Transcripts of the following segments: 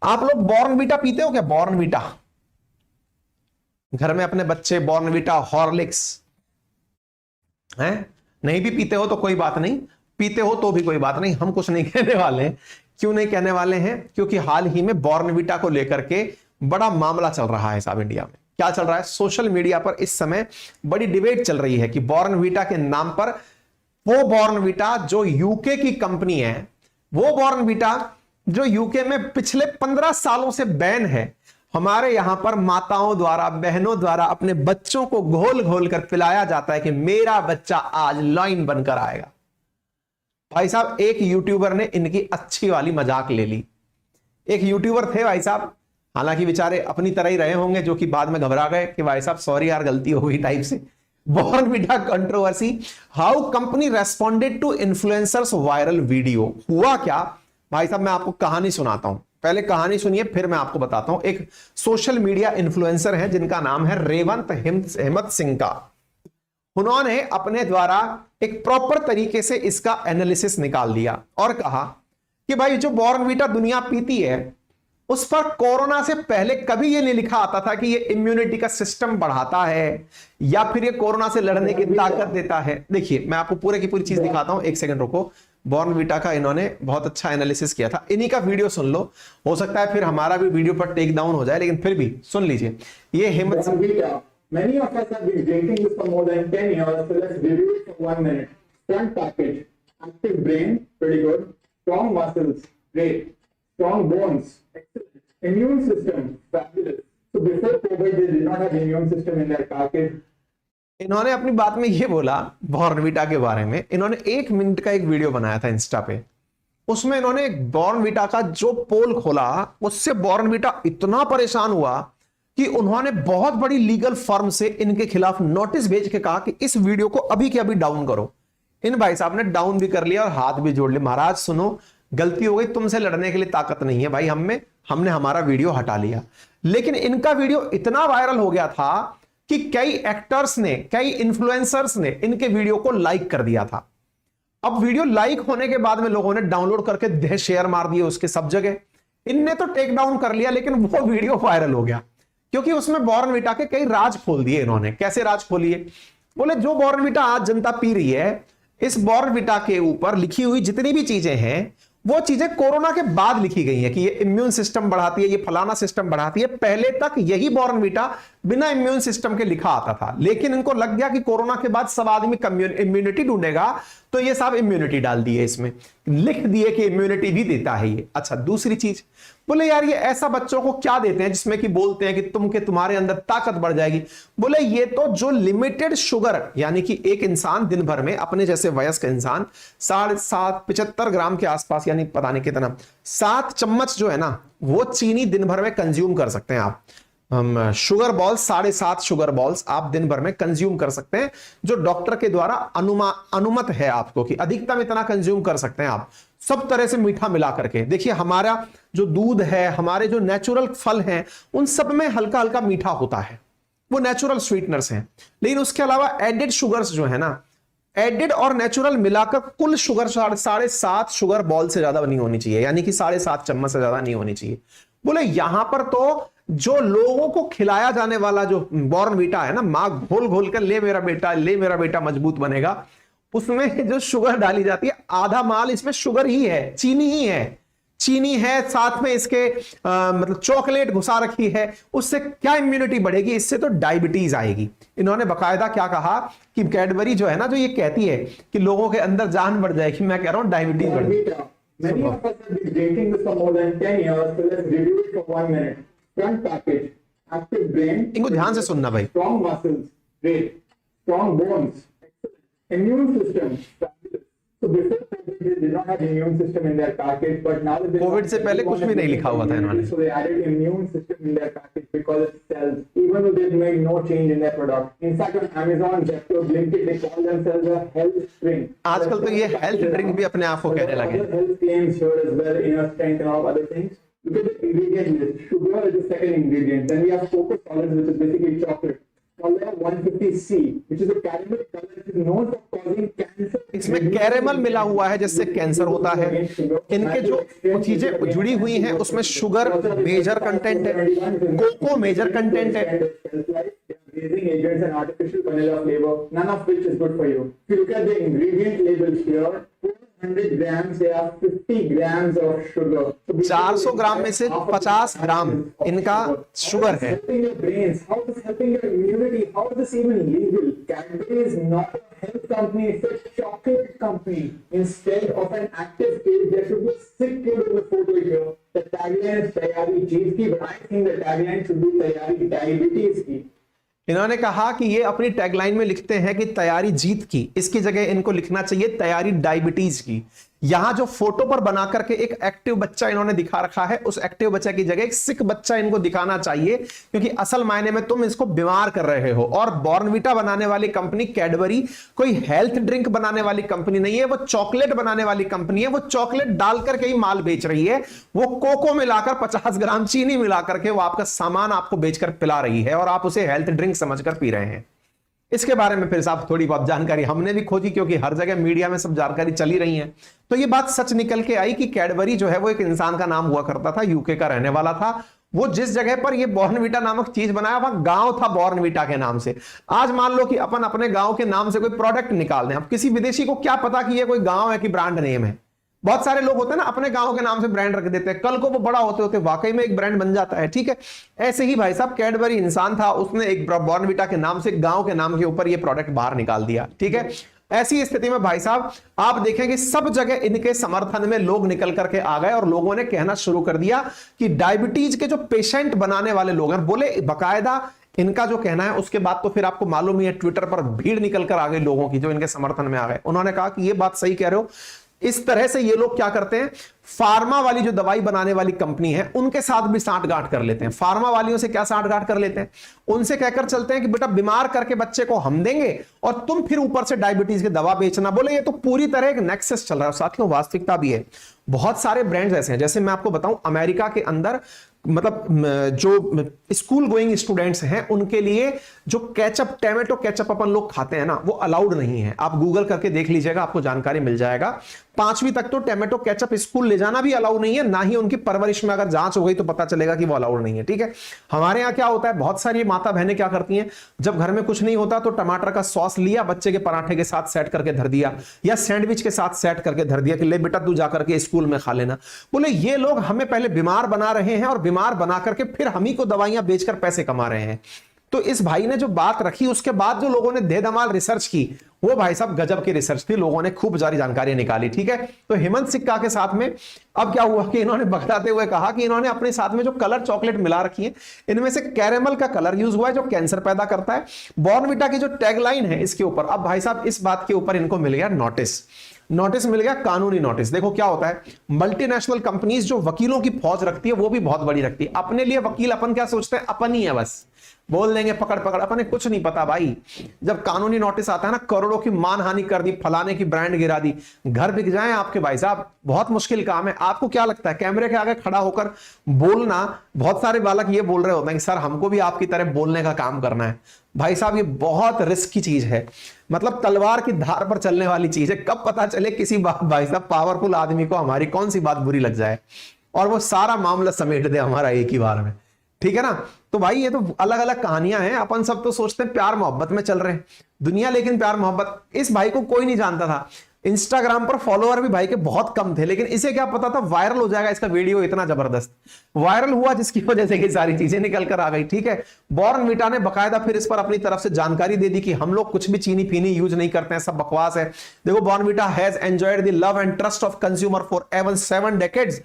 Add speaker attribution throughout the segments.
Speaker 1: आप लोग बॉर्नवीटा पीते हो क्या? बॉर्नवीटा घर में अपने बच्चे बॉर्नवीटा, हॉर्लिक्स हैं? नहीं भी पीते हो तो कोई बात नहीं, पीते हो तो भी कोई बात नहीं, हम कुछ नहीं कहने वाले हैं। क्यों नहीं कहने वाले हैं? क्योंकि हाल ही में बॉर्नवीटा को लेकर के बड़ा मामला चल रहा है साहब इंडिया में। क्या चल रहा है? सोशल मीडिया पर इस समय बड़ी डिबेट चल रही है कि बॉर्नवीटा के नाम पर, वो बॉर्नवीटा जो यूके की कंपनी है, वो बॉर्नवीटा जो यूके में पिछले 15 सालों से बैन है, हमारे यहां पर माताओं द्वारा, बहनों द्वारा अपने बच्चों को घोल घोल कर पिलाया जाता है कि मेरा बच्चा आज लाइन बनकर आएगा। भाई साहब एक यूट्यूबर ने इनकी अच्छी वाली मजाक ले ली। एक यूट्यूबर थे भाई साहब, हालांकि बेचारे अपनी तरह ही रहे होंगे, जो कि बाद में घबरा गए कि भाई साहब सॉरी यार गलती हो गई टाइप से। Bournvita controversy, how company responded to influencers viral video. हुआ क्या भाई साहब, मैं आपको कहानी सुनाता हूं, पहले कहानी सुनिए फिर मैं आपको बताता हूं। एक सोशल मीडिया इन्फ्लुएंसर है जिनका नाम है रेवंत हेमंत सिंह का। उन्होंने अपने द्वारा एक प्रॉपर तरीके से इसका एनालिसिस निकाल दिया और कहा कि भाई जो बॉर्नवीटा दुनिया पीती है उस पर कोरोना से पहले कभी ये नहीं लिखा आता था कि ये इम्यूनिटी का सिस्टम बढ़ाता है या फिर ये कोरोना से लड़ने की ताकत देता है। देखिए मैं आपको पूरे की पूरी चीज दिखाता हूं, एक सेकंड रुको। बॉर्नवीटा का इन्होंने बहुत अच्छा एनालिसिस किया था, इन्हीं का वीडियो सुन लो, हो सकता है फिर हमारा भी वीडियो पर टेक डाउन हो जाए, लेकिन फिर भी सुन लीजिए। ये Hemant,
Speaker 2: Many of us have been drinking this for more than 10 years, so let's review it for 1 minute. Front package, active brain, pretty good. Strong muscles, great. Strong bones, excellent. Immune system, fabulous. So before COVID, they did not have immune system in their package.
Speaker 1: इन्होंने अपनी बात में ये बोला Bournvita के बारे में, इन्होंने 1 मिनट का एक वीडियो बनाया था इंस्टा पे। उसमें इन्होंने बॉर्नवीटा का जो पोल खोला, उससे बॉर्नवीटा इतना परेशान हुआ कि उन्होंने बहुत बड़ी लीगल फर्म से इनके खिलाफ नोटिस भेज के कहा कि इस वीडियो को अभी के अभी डाउन करो। इन भाई साहब ने डाउन भी कर लिया और हाथ भी जोड़ लिया, महाराज सुनो गलती हो गई, तुमसे लड़ने के लिए ताकत नहीं है भाई, हमने हमारा वीडियो हटा लिया। लेकिन इनका वीडियो इतना वायरल हो गया था कि कई एक्टर्स ने, कई इन्फ्लुएंसर्स ने इनके वीडियो को लाइक कर दिया था। अब वीडियो लाइक होने के बाद में लोगों ने डाउनलोड करके शेयर मार दिए उसके सब जगह। इनने तो टेक डाउन कर लिया, लेकिन वो वीडियो वायरल हो गया क्योंकि उसमें बॉर्नवीटा के कई राज खोल दिए इन्होंने। कैसे राज खोलिए? बोले जो बॉर्नवीटा आज जनता पी रही है, इस बॉर्नवीटा के ऊपर लिखी हुई जितनी भी चीजें हैं वो चीजें कोरोना के बाद लिखी गई हैं कि ये इम्यून सिस्टम बढ़ाती है, ये फलाना सिस्टम बढ़ाती है। पहले तक यही बॉर्नवीटा बिना इम्यून सिस्टम के लिखा आता था, लेकिन इनको लग गया कि कोरोना के बाद सब आदमी इम्यूनिटी ढूंढेगा, तो ये सब इम्यूनिटी डाल दिए, इसमें लिख दिए कि इम्यूनिटी भी देता है ये। अच्छा दूसरी चीज, बोले यार ये ऐसा बच्चों को क्या देते हैं जिसमें कि बोलते हैं कि तुम्हारे अंदर ताकत बढ़ जाएगी। बोले ये तो जो लिमिटेड शुगर, यानी कि एक इंसान दिन भर में, अपने जैसे वयस्क इंसान 75 ग्राम के आसपास, यानी पता नहीं कितना, 7 चम्मच जो है ना वो चीनी दिन भर में कंज्यूम कर सकते हैं आप। शुगर बॉल्स, 7.5 शुगर बॉल्स आप दिन भर में कंज्यूम कर सकते हैं, जो डॉक्टर के द्वारा अनुमत है आपको कि अधिकतम इतना कंज्यूम कर सकते हैं आप, सब तरह से मीठा मिला करके। देखिए हमारा जो दूध है, हमारे जो नेचुरल फल हैं, उन सब में हल्का हल्का मीठा होता है, वो नेचुरल स्वीटनर्स हैं। लेकिन उसके अलावा एडेड शुगर्स जो है ना, एडेड और नेचुरल मिलाकर कुल शुगर 7.5 शुगर बॉल से ज्यादा नहीं होनी चाहिए, यानी कि 7.5 चम्मच से ज्यादा नहीं होनी चाहिए। बोले यहां पर तो जो लोगों को खिलाया जाने वाला जो बॉर्नवीटा है ना, मां घोल घोल कर ले मेरा बेटा मजबूत बनेगा, उसमें जो शुगर डाली जाती है, आधा माल इसमें शुगर ही है, चीनी है, साथ में इसके मतलब चॉकलेट घुसा रखी है। उससे क्या इम्यूनिटी बढ़ेगी? इससे तो डायबिटीज आएगी। इन्होंने बकायदा क्या कहा कि कैडबरी जो है ना, जो ये कहती है कि लोगों के अंदर जान बढ़ जाएगी, मैं कह रहा हूं डायबिटीज बढ़ेगी।
Speaker 2: Many of us have been drinking this for more than 10 years, so let's review it for 1 minute. Front package, active brain.
Speaker 1: इनको ध्यान से सुनना भाई।
Speaker 2: Strong muscles, great. Strong bones, excellent. Immune system, fabulous. So before COVID, they did not have immune system in their package, but now that
Speaker 1: Covid से पहले कुछ भी नहीं लिखा हुआ था इन्होंने।
Speaker 2: So they added immune system in their package because it sells, even though they've made no change in their product. In fact, on Amazon, Zepto, Blinkit, they call themselves a health drink.
Speaker 1: आजकल तो ये health drink भी अपने आप को कहने lage।
Speaker 2: Health claims here as well, inner strength and all other things. Look at the ingredient list. Sugar is the second ingredient. Then we have cocoa solids, which is basically chocolate. Color 150C, which is a caramel color, which is known for causing cancer.
Speaker 1: इसमें caramel मिला हुआ है जिससे cancer होता है। इनके जो चीजें जुड़ी हुई हैं उसमें शुगर मेजर कंटेंट है, कोको मेजर कंटेंट है।
Speaker 2: Aging agents and artificial vanilla flavor, none of which is good for you. If you look at the ingredient labels here, 400 grams, they have 50 grams of sugar.
Speaker 1: 400 ग्राम में से 50 ग्राम इनका sugar है।
Speaker 2: Helping your brains, how is this helping your immunity? How is this even legal? Cadbury is not a health company, it's a chocolate company. Instead of an active kid, there should be a sick kid in the photo here. The tagline is तैयारी जीत की, but I think the tagline should be तैयारी diabetes की।
Speaker 1: इन्होंने कहा कि ये अपनी tagline में लिखते हैं कि तैयारी जीत की, इसकी जगह इनको लिखना चाहिए तैयारी डायबिटीज की। यहां जो फोटो पर बना करके एक एक्टिव बच्चा इन्होंने दिखा रखा है, उस एक्टिव बच्चे की जगह एक सिक बच्चा इनको दिखाना चाहिए, क्योंकि असल मायने में तुम इसको बीमार कर रहे हो। और बॉर्नविटा बनाने वाली कंपनी कैडबरी कोई हेल्थ ड्रिंक बनाने वाली कंपनी नहीं है, वो चॉकलेट बनाने वाली कंपनी है। वो चॉकलेट डालकर के ही माल बेच रही है, वो कोको मिलाकर 50 ग्राम चीनी मिलाकर के वो आपका सामान आपको बेचकर पिला रही है और आप उसे हेल्थ ड्रिंक समझकर पी रहे हैं। इसके बारे में फिर साहब थोड़ी बहुत जानकारी हमने भी खोजी, क्योंकि हर जगह मीडिया में सब जानकारी चली रही है। तो ये बात सच निकल के आई कि कैडबरी जो है वो एक इंसान का नाम हुआ करता था, यूके का रहने वाला था। वो जिस जगह पर ये बॉर्नविटा नामक चीज बनाया वहां गांव था बॉर्नविटा के नाम से। आज मान लो कि अपन अपने गांव के नाम से कोई प्रोडक्ट निकाल दें, अब किसी विदेशी को क्या पता कि ये कोई गांव है कि ब्रांड नेम है। बहुत सारे लोग होते हैं ना अपने गांव के नाम से ब्रांड रख देते हैं, कल को वो बड़ा होते होते वाकई में एक ब्रांड बन जाता है। ठीक है, ऐसे ही भाई साहब कैडबरी इंसान था, उसने एक बॉर्नविटा के नाम से गांव के नाम के ऊपर ये प्रोडक्ट बाहर निकाल दिया। ठीक है, ऐसी स्थिति में भाई साहब आप देखें कि सब जगह इनके समर्थन में लोग निकल करके आ गए और लोगों ने कहना शुरू कर दिया कि डायबिटीज के जो पेशेंट बनाने वाले लोग हैं, बोले बकायदा इनका जो कहना है, उसके बाद तो फिर आपको मालूम ही है ट्विटर पर भीड़ निकल कर आ गई लोगों की जो इनके समर्थन में आ गए। उन्होंने कहा कि ये बात सही कह रहे हो। इस तरह से ये लोग क्या करते हैं, फार्मा वाली जो दवाई बनाने वाली कंपनी है उनके साथ भी सांठगांठ कर लेते हैं। फार्मा वालियों से क्या सांठगांठ कर लेते हैं, उनसे कहकर चलते हैं कि बेटा बीमार करके बच्चे को हम देंगे और तुम फिर ऊपर से डायबिटीज की दवा बेचना। बोले ये तो पूरी तरह एक नेक्सस चल रहा है। साथियों वास्तविकता भी है, बहुत सारे ब्रांड्स ऐसे हैं। जैसे मैं आपको बताऊं, अमेरिका के अंदर मतलब जो स्कूल गोइंग स्टूडेंट्स हैं उनके लिए जो केचप, टोमेटो केचप अपन लोग खाते हैं ना, वो अलाउड नहीं है। आप गूगल करके देख लीजिएगा, आपको जानकारी मिल जाएगा। 5वीं तक तो टोमेटो केचप स्कूल ले जाना भी अलाउड नहीं है, ना ही उनकी परवरिश में अगर जांच हो गई तो पता चलेगा कि वो अलाउड नहीं है। ठीक है, हमारे यहाँ क्या होता है, बहुत सारी माता बहनें क्या करती हैं, जब घर में कुछ नहीं होता तो टमाटर का सॉस लिया, बच्चे के पराठे के साथ सेट करके धर दिया या सैंडविच के साथ सेट करके धर दिया कि ले बेटा तू जाकर के स्कूल में खा लेना। बोले ये लोग हमें पहले बीमार बना रहे हैं और बीमार बना करके फिर हम ही को दवाइयां बेचकर पैसे कमा रहे हैं। तो इस भाई ने जो बात रखी, उसके बाद जो लोगों ने धमाल रिसर्च की, वो भाई साहब गजब की रिसर्च थी, लोगों ने खूब सारी जानकारी निकाली। ठीक है, तो हेमंत सिक्का के साथ में अब क्या हुआ कि इन्होंने बतलाते हुए कहा कि इन्होंने अपने साथ में जो कलर चॉकलेट मिला रखी है, इनमें से कैरेमल का कलर यूज हुआ है जो कैंसर पैदा करता है। बॉर्नविटा की जो टैगलाइन है इसके ऊपर, अब भाई साहब इस बात के ऊपर इनको मिल गया नोटिस मिल गया, कानूनी नोटिस। देखो क्या होता है, मल्टीनेशनल कंपनीज जो वकीलों की फौज रखती है वो भी बहुत बड़ी रखती है। अपने लिए वकील अपन क्या सोचते हैं, अपन ही है, बस बोल देंगे पकड़ पकड़, अपन कुछ नहीं पता भाई। जब कानूनी नोटिस आता है ना, करोड़ों की मानहानि कर दी, फलाने की ब्रांड गिरा दी, घर बिक जाए आपके भाई साहब, बहुत मुश्किल काम है। आपको क्या लगता है कैमरे के आगे खड़ा होकर बोलना, बहुत सारे बालक ये बोल रहे होते हैं कि सर हमको भी आपकी तरह बोलने का काम करना है। भाई साहब ये बहुत रिस्की चीज है, मतलब तलवार की धार पर चलने वाली चीज है। कब पता चले किसी भाई साहब पावरफुल आदमी को हमारी कौन सी बात बुरी लग जाए और वो सारा मामला समेट दे हमारा एक ही बार में। ठीक है ना, तो भाई ये तो अलग अलग कहानियां हैं। अपन सब तो सोचते हैं प्यार मोहब्बत में चल रहे हैं दुनिया, लेकिन प्यार मोहब्बत, इस भाई को कोई नहीं जानता था। इंस्टाग्राम पर फॉलोअर भी भाई के बहुत कम थे, लेकिन इसे क्या पता था वायरल हो जाएगा इसका वीडियो, इतना जबरदस्त वायरल हुआ जिसकी वजह से ये सारी चीजें निकल कर आ गई। ठीक है, बॉर्नविटा ने बकायदा फिर इस पर अपनी तरफ से जानकारी दे दी कि हम लोग कुछ भी चीनी पीनी यूज नहीं करते हैं, सब बकवास है। देखो, Bournvita has enjoyed the love and trust of consumer for ever 7 decades.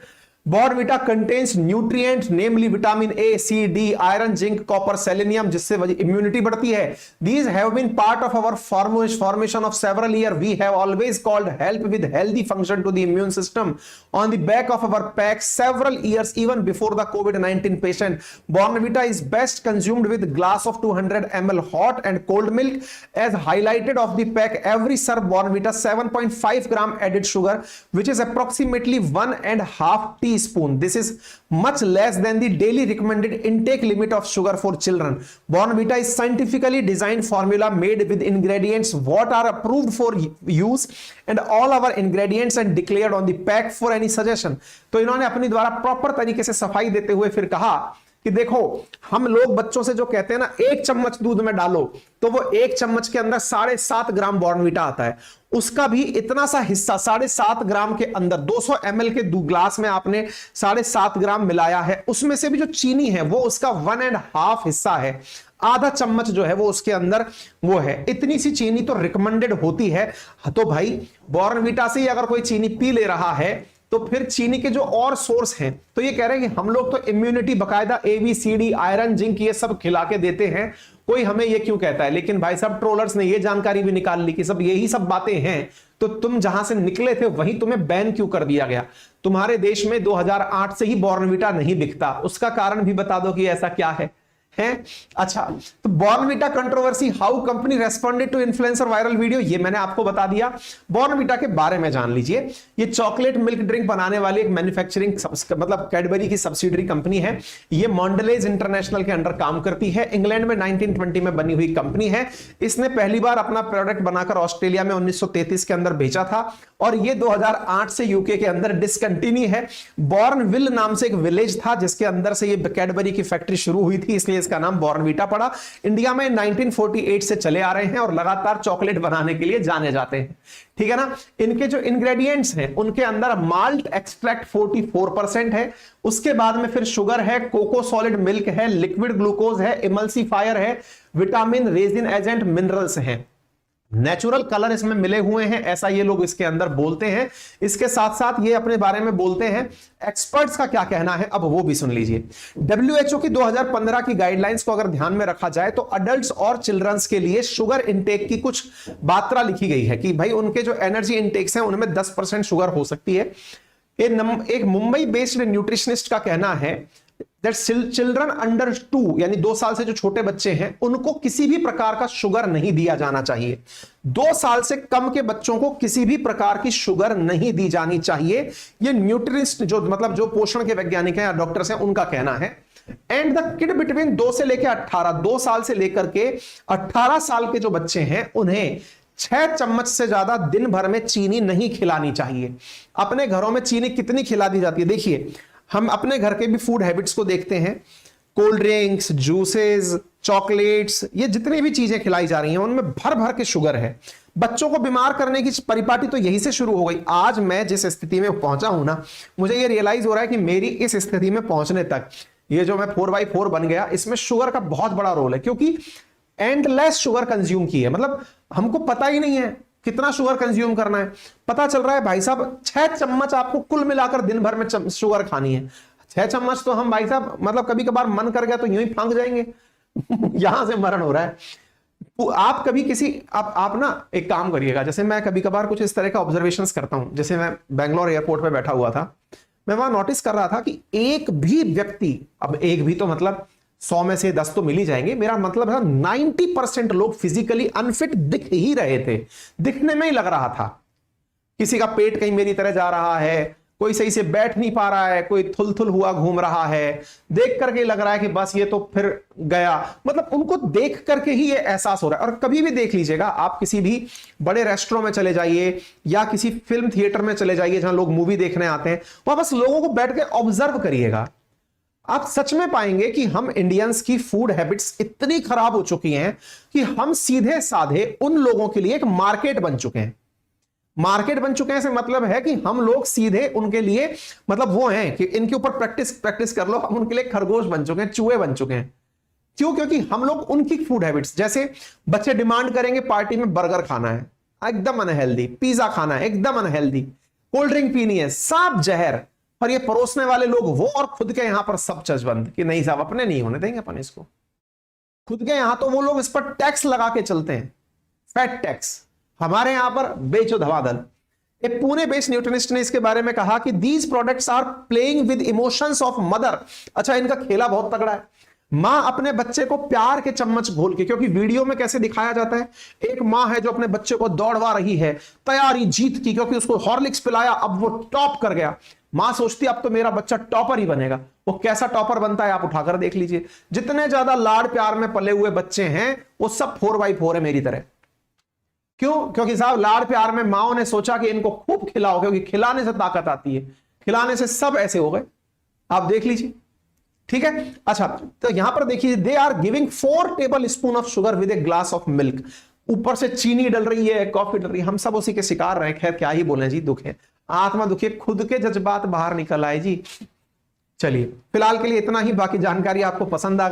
Speaker 1: Bornvita contains nutrients namely vitamin A, C, D, iron, zinc, copper, selenium, जिससे इम्यूनिटी बढ़ती है। These have been part of our formation of several years. We have always called help with healthy function to the immune system on the back of our pack several years even before the COVID-19 patient. Bornvita is best consumed with glass of 200 ml hot and cold milk. As highlighted of the pack, every serve Bornvita 7.5 gram added sugar, which is approximately 1.5 teaspoon teaspoon. This is much less than the daily recommended intake limit of sugar for children. Bornvita is scientifically designed formula made with ingredients what are approved for use and all our ingredients and declared on the pack for any suggestion. तो इन्होंने अपनी द्वारा proper तरीके से सफाई देते हुए फिर कहा कि देखो, हम लोग बच्चों से जो कहते हैं ना 1 चम्मच दूध में डालो, तो वो 1 चम्मच के अंदर 7.5 ग्राम बॉर्नवीटा आता है। उसका भी इतना सा हिस्सा 7.5 ग्राम के अंदर 200 ml के ग्लास में आपने 7.5 ग्राम मिलाया है, उसमें से भी जो चीनी है वो उसका 1.5 हिस्सा है, आधा चम्मच जो है वो उसके अंदर वो है। इतनी सी चीनी तो रिकमेंडेड होती है। तो भाई बॉर्नवीटा से ही अगर कोई चीनी पी ले रहा है तो फिर चीनी के जो और सोर्स हैं, तो ये कह रहे हैं कि हम लोग तो इम्यूनिटी बकायदा ABCD आयरन जिंक ये सब खिला के देते हैं, कोई हमें ये क्यों कहता है। लेकिन भाई साहब ट्रोलर्स ने ये जानकारी भी निकाल ली कि सब यही सब बातें हैं, तो तुम जहां से निकले थे वहीं तुम्हें बैन क्यों कर दिया गया। तुम्हारे देश में 2008 से ही बॉर्नवीटा नहीं बिकता, उसका कारण भी बता दो कि ऐसा क्या है। अच्छा, तो Bournvita controversy, how company responded to influencer viral video, ये मैंने आपको बता दिया। बॉर्नवीटा के बारे में जान लीजिए। ये चॉकलेट मिल्क ड्रिंक बनाने वाली एक मैन्युफैक्चरिंग मतलब कैडबरी की सब्सिडरी कंपनी है। ये मॉन्डलेज इंटरनेशनल के अंडर काम करती है। इंग्लैंड में 1920 में बनी हुई कंपनी है। इसने पहली बार अपना प्रोडक्ट बनाकर ऑस्ट्रेलिया में 1933 के अंदर बेचा था और ये 2008 से यूके के अंदर डिसकंटिन्यू है। बॉर्नविल नाम से एक विलेज था जिसके अंदर से ये कैडबरी की फैक्ट्री शुरू हुई थी, इसलिए इसका नाम बॉर्नवीटा पड़ा। इंडिया में 1948 से चले आ रहे हैं और लगातार चॉकलेट बनाने के लिए जाने जाते हैं। ठीक है ना। इनके जो इंग्रेडिएंट्स हैं उनके अंदर माल्ट एक्सट्रैक्ट 44% है, उसके बाद में फिर शुगर है, कोको सॉलिड मिल्क है, लिक्विड ग्लूकोज है, इमल्सिफायर है, विटामिन, रेजिन एजेंट, मिनरल्स हैं, नेचुरल कलर इसमें मिले हुए हैं, ऐसा ये लोग इसके अंदर बोलते हैं। इसके साथ साथ ये अपने बारे में बोलते हैं। एक्सपर्ट्स का क्या कहना है अब वो भी सुन लीजिए। WHO की 2015 की गाइडलाइंस को अगर ध्यान में रखा जाए तो अडल्ट्स और चिल्ड्रंस के लिए शुगर इंटेक की कुछ मात्रा लिखी गई है कि भाई उनके जो एनर्जी इंटेक्स हैं उनमें 10% शुगर हो सकती है। एक मुंबई बेस्ड न्यूट्रिशनिस्ट का कहना है that चिल्ड्रन अंडर 2 यानी 2 साल से जो छोटे बच्चे हैं उनको किसी भी प्रकार का शुगर नहीं दिया जाना चाहिए। 2 साल से कम के बच्चों को किसी भी प्रकार की शुगर नहीं दी जानी चाहिए। ये न्यूट्रिशनिस्ट जो मतलब जो पोषण के वैज्ञानिक हैं या डॉक्टर्स हैं उनका कहना है। एंड द किड बिटवीन 2 से लेकर 18, 2 साल से लेकर के 18 साल के जो बच्चे हैं उन्हें 6 चम्मच से ज्यादा दिन भर में चीनी नहीं खिलानी चाहिए। अपने घरों में चीनी कितनी खिला दी जाती है, देखिए हम अपने घर के भी फूड हैबिट्स को देखते हैं। कोल्ड ड्रिंक्स, जूसेस, चॉकलेट्स, ये जितनी भी चीजें खिलाई जा रही हैं उनमें भर भर के शुगर है। बच्चों को बीमार करने की परिपाटी तो यही से शुरू हो गई। आज मैं जिस स्थिति में पहुंचा हूं ना, मुझे ये रियलाइज हो रहा है कि मेरी इस स्थिति में पहुंचने तक ये जो मैं 4x4 बन गया, इसमें शुगर का बहुत बड़ा रोल है, क्योंकि एंडलेस शुगर कंज्यूम की है। मतलब हमको पता ही नहीं है कितना शुगर कंज्यूम करना है। पता चल रहा है भाई साहब 6 चम्मच आपको कुल मिलाकर दिन भर में शुगर खानी है। 6 चम्मच तो हम भाई साहब मतलब कभी कभार मन कर गया तो यूं ही फांक जाएंगे यहां से मरण हो रहा है। तो आप कभी किसी आप ना एक काम करिएगा, जैसे मैं कभी कभार कुछ इस तरह का ऑब्जर्वेशंस करता हूं। जैसे मैं बेंगलोर एयरपोर्ट पे बैठा हुआ था, मैं वहां नोटिस कर रहा था कि एक भी व्यक्ति, अब एक भी तो मतलब 100 में से 10 तो मिल ही जाएंगे, मेरा मतलब है 90% लोग फिजिकली अनफिट दिख ही रहे थे। दिखने में ही लग रहा था। किसी का पेट कहीं मेरी तरह जा रहा है, कोई सही से बैठ नहीं पा रहा है, कोई थुल हुआ घूम रहा है, देख करके लग रहा है कि बस ये तो फिर गया। मतलब उनको देख करके ही ये एहसास हो रहा है। और कभी भी देख लीजिएगा, आप किसी भी बड़े रेस्टोरेंट में चले जाइए या किसी फिल्म थिएटर में चले जाइए जहां लोग मूवी देखने आते हैं, वहां बस लोगों को बैठ के ऑब्जर्व करिएगा, आप सच में पाएंगे कि हम इंडियंस की फूड हैबिट्स इतनी खराब हो चुकी हैं कि हम सीधे साधे उन लोगों के लिए एक मार्केट बन चुके हैं। मार्केट बन चुके हैं से मतलब है कि हम लोग सीधे उनके लिए मतलब वो हैं कि इनके ऊपर प्रैक्टिस कर लो, हम उनके लिए खरगोश बन चुके हैं, चूहे बन चुके हैं। क्यों? क्योंकि हम लोग उनकी फूड हैबिट्स, जैसे बच्चे डिमांड करेंगे पार्टी में बर्गर खाना है, एकदम अनहेल्दी, पिज्जा खाना है, एकदम अनहेल्दी, कोल्ड ड्रिंक पीनी है, सब जहर। और ये परोसने वाले लोग वो और खुद के यहां पर सब चचबंद कि नहीं साहब अपने नहीं होने देंगे अपन इसको। खुद के यहां तो वो लोग इस पर टैक्स लगा के चलते हैं, फैट टैक्स। हमारे यहां पर बेचो धवाधल। एक पुणे बेस्ड न्यूट्रिशनिस्ट ने इसके बारे में कहा कि these products are playing with emotions of mother. अच्छा, इनका खेला बहुत तगड़ा है। मां अपने बच्चे को प्यार के चम्मच घोल के, क्योंकि वीडियो में कैसे दिखाया जाता है, एक मां है जो अपने बच्चे को दौड़वा रही है, तैयारी जीत की, क्योंकि उसको हॉर्लिक्स पिलाया, अब वो टॉप कर गया। मां सोचती है अब तो मेरा बच्चा टॉपर ही बनेगा। वो कैसा टॉपर बनता है आप उठाकर देख लीजिए। जितने ज्यादा लाड़ प्यार में पले हुए बच्चे हैं वो सब 4x4 है मेरी तरह। क्यों? क्योंकि साहब लाड़ प्यार में माओ ने सोचा कि इनको खूब खिलाओ, क्योंकि खिलाने से ताकत आती है, खिलाने से सब ऐसे हो गए। आप देख लीजिए, ठीक है। अच्छा, तो यहां पर देखिए, they are giving 4 tablespoon of sugar with a glass of milk. ऊपर से चीनी डल रही है, कॉफी डल रही है, हम सब उसी के शिकार रहे। खैर क्या ही बोले जी, दुख है, आत्मा दुखी, खुद के जज्बात बाहर निकल आए जी। चलिए फिलहाल के लिए इतना ही, बाकी जानकारी आपको पसंद आ गई